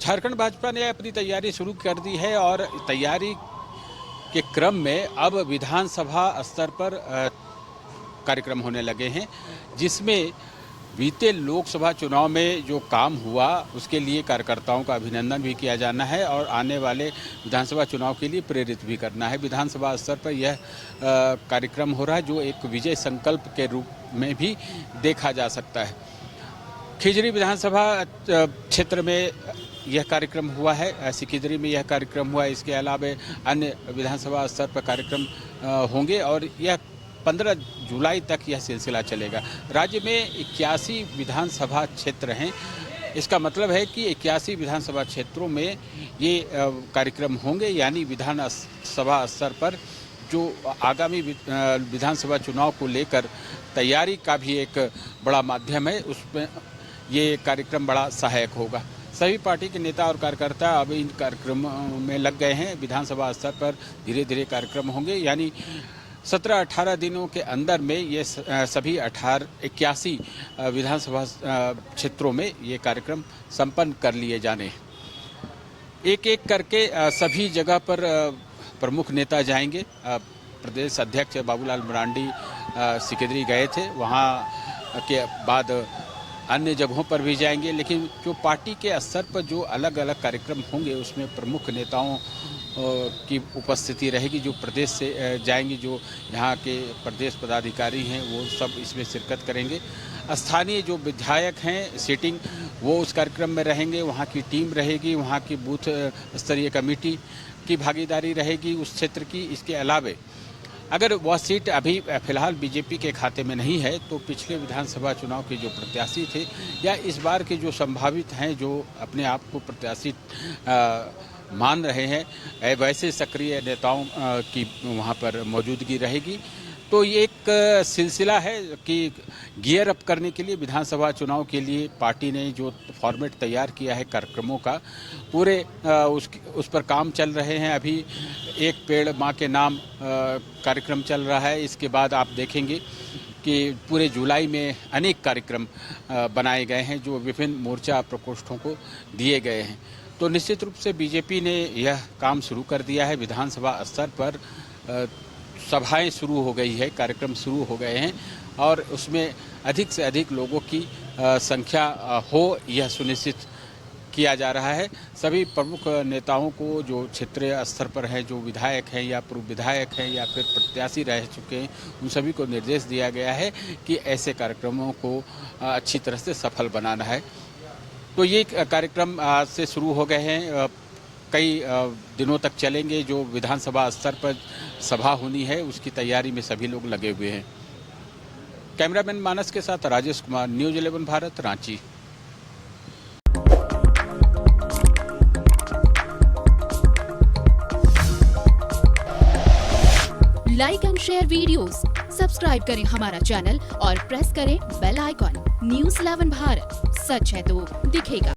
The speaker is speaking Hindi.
झारखंड भाजपा ने अपनी तैयारी शुरू कर दी है और तैयारी के क्रम में अब विधानसभा स्तर पर कार्यक्रम होने लगे हैं, जिसमें बीते लोकसभा चुनाव में जो काम हुआ उसके लिए कार्यकर्ताओं का अभिनंदन भी किया जाना है और आने वाले विधानसभा चुनाव के लिए प्रेरित भी करना है। विधानसभा स्तर पर यह कार्यक्रम हो रहा है जो एक विजय संकल्प के रूप में भी देखा जा सकता है। खिजरी विधानसभा क्षेत्र में यह कार्यक्रम हुआ है, सिकिदरी में यह कार्यक्रम हुआ है। इसके अलावा अन्य विधानसभा स्तर पर कार्यक्रम होंगे और यह 15 जुलाई तक यह सिलसिला चलेगा। राज्य में 81 विधानसभा क्षेत्र हैं। इसका मतलब है कि 81 विधानसभा क्षेत्रों में ये कार्यक्रम होंगे, यानी विधानसभा स्तर पर जो आगामी विधानसभा चुनाव को लेकर तैयारी का भी एक बड़ा माध्यम है, उसमें ये कार्यक्रम बड़ा सहायक होगा। सभी पार्टी के नेता और कार्यकर्ता अब इन कार्यक्रमों में लग गए हैं। विधानसभा स्तर पर धीरे धीरे कार्यक्रम होंगे, यानी 17-18 दिनों के अंदर में ये सभी 81 विधानसभा क्षेत्रों में ये कार्यक्रम संपन्न कर लिए जाने। एक एक करके सभी जगह पर प्रमुख नेता जाएंगे। प्रदेश अध्यक्ष बाबूलाल मरांडी सिकिदरी गए थे, वहाँ के बाद अन्य जगहों पर भी जाएंगे, लेकिन जो पार्टी के स्तर पर जो अलग अलग कार्यक्रम होंगे उसमें प्रमुख नेताओं की उपस्थिति रहेगी। जो प्रदेश से जाएंगे, जो यहाँ के प्रदेश पदाधिकारी हैं वो सब इसमें शिरकत करेंगे। स्थानीय जो विधायक हैं सीटिंग वो उस कार्यक्रम में रहेंगे, वहाँ की टीम रहेगी, वहाँ की बूथ स्तरीय कमेटी की भागीदारी रहेगी उस क्षेत्र की। इसके अलावे अगर वह सीट अभी फिलहाल बीजेपी के खाते में नहीं है तो पिछले विधानसभा चुनाव के जो प्रत्याशी थे या इस बार के जो संभावित हैं, जो अपने आप को प्रत्याशी मान रहे हैं, वैसे सक्रिय नेताओं की वहाँ पर मौजूदगी रहेगी। तो ये एक सिलसिला है कि गियर अप करने के लिए विधानसभा चुनाव के लिए पार्टी ने जो फॉर्मेट तैयार किया है कार्यक्रमों का, पूरे उस पर काम चल रहे हैं। अभी एक पेड़ माँ के नाम कार्यक्रम चल रहा है। इसके बाद आप देखेंगे कि पूरे जुलाई में अनेक कार्यक्रम बनाए गए हैं जो विभिन्न मोर्चा प्रकोष्ठों को दिए गए हैं। तो निश्चित रूप से बीजेपी ने यह काम शुरू कर दिया है। विधानसभा स्तर पर सभाएं शुरू हो गई है, कार्यक्रम शुरू हो गए हैं और उसमें अधिक से अधिक लोगों की संख्या हो यह सुनिश्चित किया जा रहा है। सभी प्रमुख नेताओं को जो क्षेत्रीय स्तर पर हैं, जो विधायक हैं या पूर्व विधायक हैं या फिर प्रत्याशी रह चुके हैं, उन सभी को निर्देश दिया गया है कि ऐसे कार्यक्रमों को अच्छी तरह से सफल बनाना है। तो ये कार्यक्रम आज से शुरू हो गए हैं, कई दिनों तक चलेंगे। जो विधानसभा स्तर पर सभा होनी है उसकी तैयारी में सभी लोग लगे हुए हैं। कैमरामैन मानस के साथ Rajesh Kumar, news 11 Bharat, Ranchi. Like and share videos, subscribe करें हमारा चैनल और प्रेस करें बेल आइकॉन। न्यूज़ 11 भारत, सच है तो दिखेगा।